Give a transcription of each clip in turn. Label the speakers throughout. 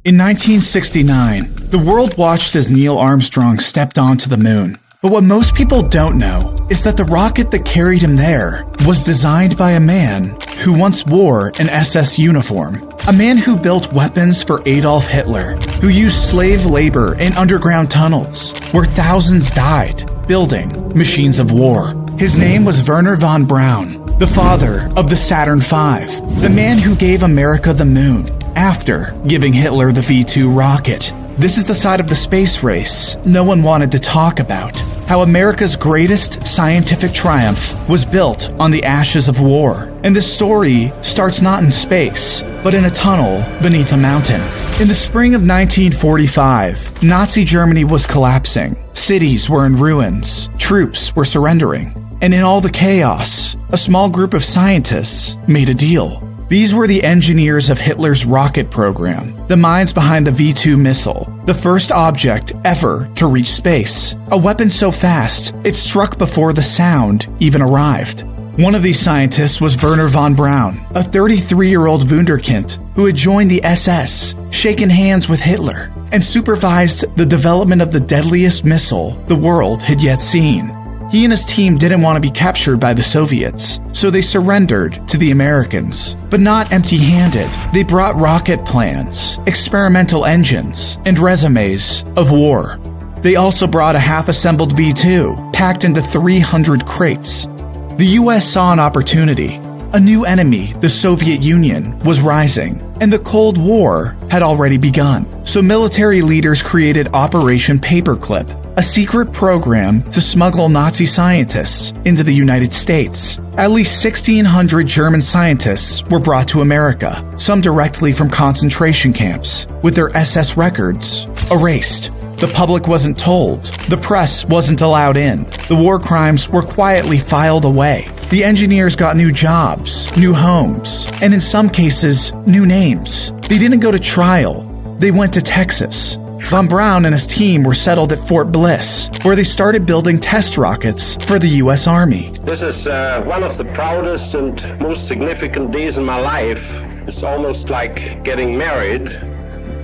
Speaker 1: In 1969, the world watched as Neil Armstrong stepped onto the moon. But what most people don't know is that the rocket that carried him there was designed by a man who once wore an SS uniform. A man who built weapons for Adolf Hitler, who used slave labor in underground tunnels, where thousands died, building machines of war. His name was Wernher von Braun, the father of the Saturn V, the man who gave America the moon, after giving Hitler the V-2 rocket. This is the side of the space race no one wanted to talk about. How America's greatest scientific triumph was built on the ashes of war. And the story starts not in space, but in a tunnel beneath a mountain. In the spring of 1945, Nazi Germany was collapsing. Cities were in ruins. Troops were surrendering. And in all the chaos, a small group of scientists made a deal. These were the engineers of Hitler's rocket program, the minds behind the V-2 missile, the first object ever to reach space. A weapon so fast, it struck before the sound even arrived. One of these scientists was Wernher von Braun, a 33-year-old wunderkind who had joined the SS, shaken hands with Hitler, and supervised the development of the deadliest missile the world had yet seen. He and his team didn't want to be captured by the Soviets, so they surrendered to the Americans. But not empty-handed. They brought rocket plans, experimental engines, and resumes of war. They also brought a half-assembled V-2, packed into 300 crates. The US saw an opportunity. A new enemy, the Soviet Union, was rising, and the Cold War had already begun. So military leaders created Operation Paperclip, a secret program to smuggle Nazi scientists into the United States. At least 1,600 German scientists were brought to America, some directly from concentration camps, with their SS records erased. The public wasn't told. The press wasn't allowed in. The war crimes were quietly filed away. The engineers got new jobs, new homes, and in some cases, new names. They didn't go to trial. They went to Texas. Von Braun and his team were settled at Fort Bliss, where they started building test rockets for the U.S. Army.
Speaker 2: This is one of the proudest and most significant days in my life. It's almost like getting married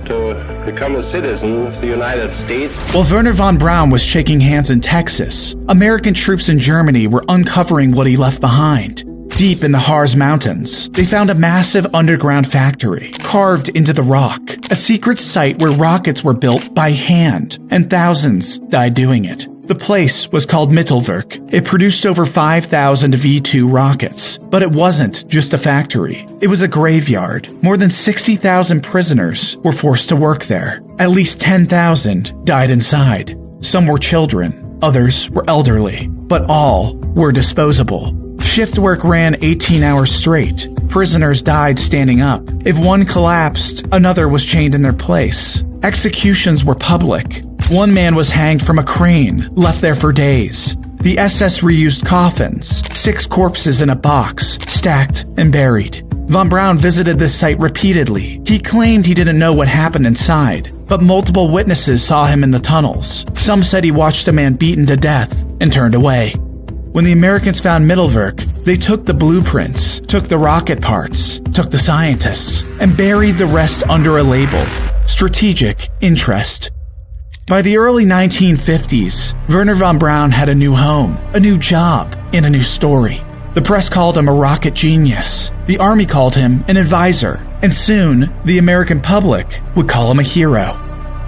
Speaker 2: to become a citizen of the United States.
Speaker 1: While Wernher von Braun was shaking hands in Texas, American troops in Germany were uncovering what he left behind. Deep in the Harz Mountains, they found a massive underground factory carved into the rock, a secret site where rockets were built by hand, and thousands died doing it. The place was called Mittelwerk. It produced over 5,000 V-2 rockets, but it wasn't just a factory. It was a graveyard. More than 60,000 prisoners were forced to work there. At least 10,000 died inside. Some were children, others were elderly, but all were disposable. Shift work ran 18 hours straight. Prisoners died standing up. If one collapsed, another was chained in their place. Executions were public. One man was hanged from a crane, left there for days. The SS reused coffins, 6 corpses in a box, stacked and buried. Von Braun visited this site repeatedly. He claimed he didn't know what happened inside, but multiple witnesses saw him in the tunnels. Some said he watched a man beaten to death and turned away. When the Americans found Mittelwerk, they took the blueprints, took the rocket parts, took the scientists, and buried the rest under a label: strategic interest. By the early 1950s, Wernher von Braun had a new home, a new job, and a new story. The press called him a rocket genius. The army called him an advisor. And soon, the American public would call him a hero.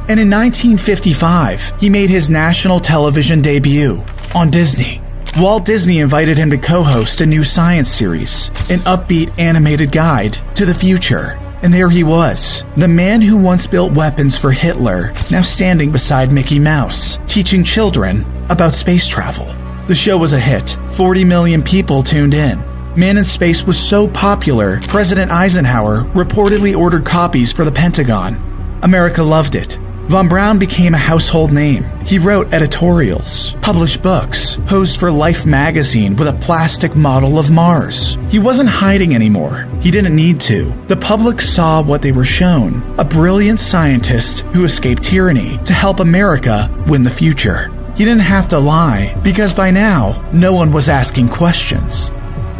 Speaker 1: And in 1955, he made his national television debut on Disney. Walt Disney invited him to co-host a new science series, an upbeat animated guide to the future. And there he was, the man who once built weapons for Hitler, now standing beside Mickey Mouse, teaching children about space travel. The show was a hit. 40 million people tuned in. Man in Space was so popular, President Eisenhower reportedly ordered copies for the Pentagon. America loved it. Von Braun became a household name. He wrote editorials, published books, posed for Life magazine with a plastic model of Mars. He wasn't hiding anymore. He didn't need to. The public saw what they were shown: a brilliant scientist who escaped tyranny to help America win the future. He didn't have to lie, because by now, no one was asking questions.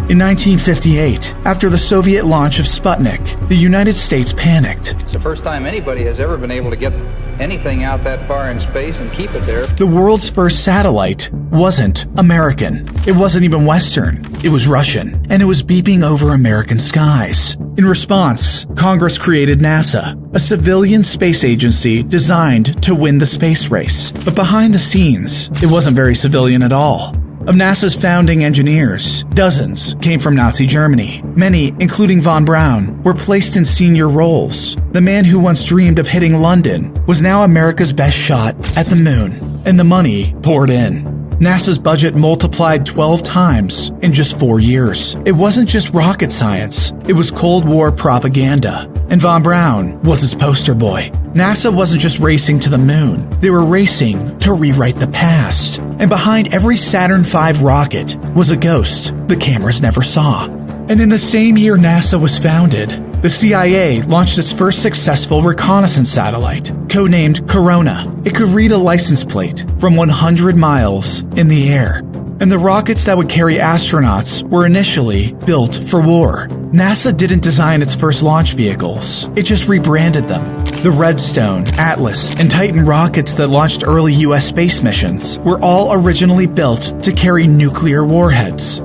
Speaker 1: In 1958, after the Soviet launch of Sputnik, the United States panicked.
Speaker 2: The
Speaker 3: first time anybody has ever been able to get anything out that far in space and keep it there.
Speaker 1: The world's first satellite wasn't American. It wasn't even Western. It was Russian, and it was beeping over American skies. In response, Congress created NASA, a civilian space agency designed to win the space race. But behind the scenes, it wasn't very civilian at all. Of NASA's founding engineers, dozens came from Nazi Germany. Many, including von Braun, were placed in senior roles. The man who once dreamed of hitting London was now America's best shot at the moon, and the money poured in. NASA's budget multiplied 12 times in just 4 years. It wasn't just rocket science, it was Cold War propaganda, and von Braun was his poster boy. NASA wasn't just racing to the moon, they were racing to rewrite the past. And behind every Saturn V rocket was a ghost the cameras never saw. And in the same year NASA was founded, the CIA launched its first successful reconnaissance satellite, codenamed Corona. It could read a license plate from 100 miles in the air. And the rockets that would carry astronauts were initially built for war. NASA didn't design its first launch vehicles, it just rebranded them. The Redstone, Atlas, and Titan rockets that launched early US space missions were all originally built to carry nuclear warheads.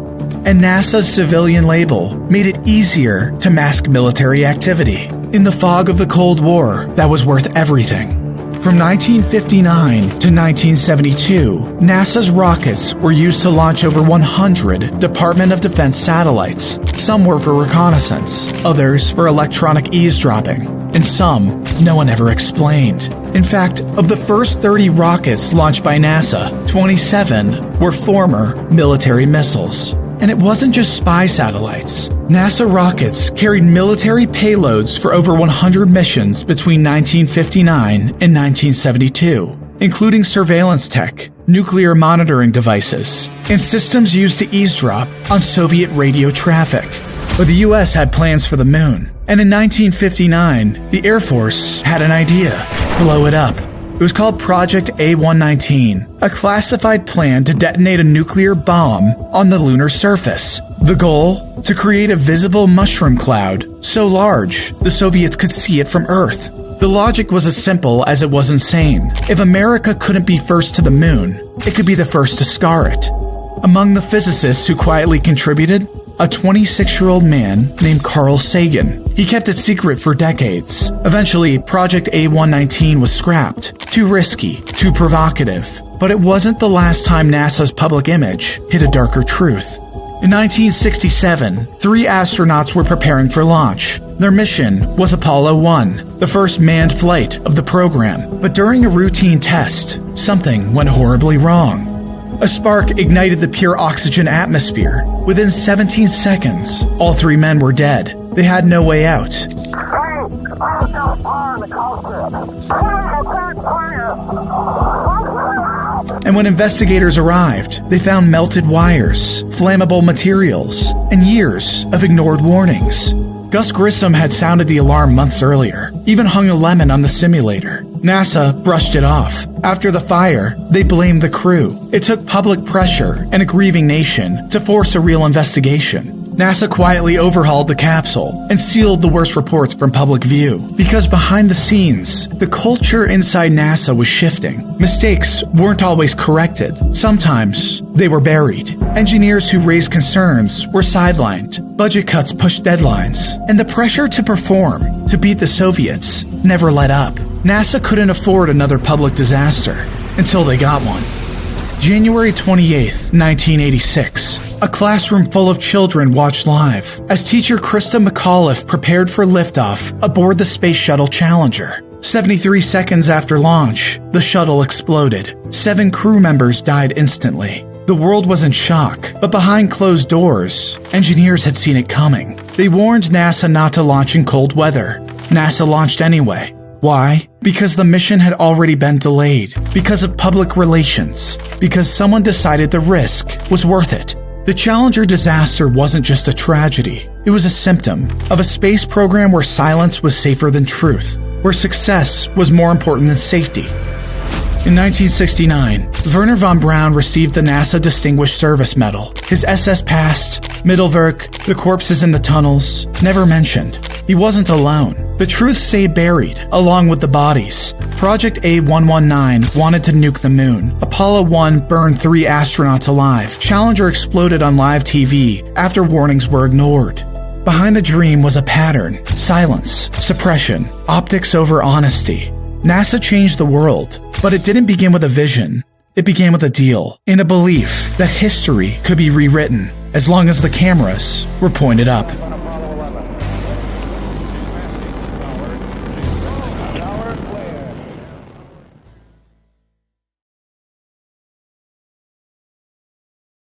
Speaker 1: And NASA's civilian label made it easier to mask military activity. In the fog of the Cold War, that was worth everything. From 1959 to 1972, NASA's rockets were used to launch over 100 Department of Defense satellites. Some were for reconnaissance, others for electronic eavesdropping, and some no one ever explained. In fact, of the first 30 rockets launched by NASA, 27 were former military missiles. And it wasn't just spy satellites. NASA rockets carried military payloads for over 100 missions between 1959 and 1972, including surveillance tech, nuclear monitoring devices, and systems used to eavesdrop on Soviet radio traffic. But the US had plans for the moon, and in 1959, the Air Force had an idea: blow it up. It was called Project A119, a classified plan to detonate a nuclear bomb on the lunar surface. The goal? To create a visible mushroom cloud so large the Soviets could see it from Earth. The logic was as simple as it was insane. If America couldn't be first to the moon, it could be the first to scar it. Among the physicists who quietly contributed, a 26-year-old man named Carl Sagan. He kept it secret for decades. Eventually, Project A119 was scrapped. Too risky, too provocative. But it wasn't the last time NASA's public image hid a darker truth. In 1967, 3 astronauts were preparing for launch. Their mission was Apollo 1, the first manned flight of the program. But during a routine test, something went horribly wrong. A spark ignited the pure oxygen atmosphere. Within 17 seconds, all 3 men were dead. They had no way out. And when investigators arrived, they found melted wires, flammable materials, and years of ignored warnings. Gus Grissom had sounded the alarm months earlier, even hung a lemon on the simulator. NASA brushed it off. After the fire, they blamed the crew. It took public pressure and a grieving nation to force a real investigation. NASA quietly overhauled the capsule and sealed the worst reports from public view. Because behind the scenes, the culture inside NASA was shifting. Mistakes weren't always corrected. Sometimes they were buried. Engineers who raised concerns were sidelined. Budget cuts pushed deadlines. And the pressure to perform, to beat the Soviets, never let up. NASA couldn't afford another public disaster until they got one. January 28, 1986. A classroom full of children watched live as teacher Krista McAuliffe prepared for liftoff aboard the Space Shuttle Challenger. 73 seconds after launch, the shuttle exploded. 7 crew members died instantly. The world was in shock, but behind closed doors, engineers had seen it coming. They warned NASA not to launch in cold weather. NASA launched anyway. Why? Because the mission had already been delayed. Because of public relations. Because someone decided the risk was worth it. The Challenger disaster wasn't just a tragedy. It was a symptom of a space program where silence was safer than truth, where success was more important than safety. In 1969, Werner von Braun received the NASA Distinguished Service Medal. His SS past, Mittelwerk, the corpses in the tunnels, never mentioned. He wasn't alone. The truth stayed buried, along with the bodies. Project A119 wanted to nuke the moon. Apollo 1 burned 3 astronauts alive. Challenger exploded on live TV after warnings were ignored. Behind the dream was a pattern: silence, suppression, optics over honesty. NASA changed the world, but it didn't begin with a vision. It began with a deal, and a belief that history could be rewritten as long as the cameras were pointed up.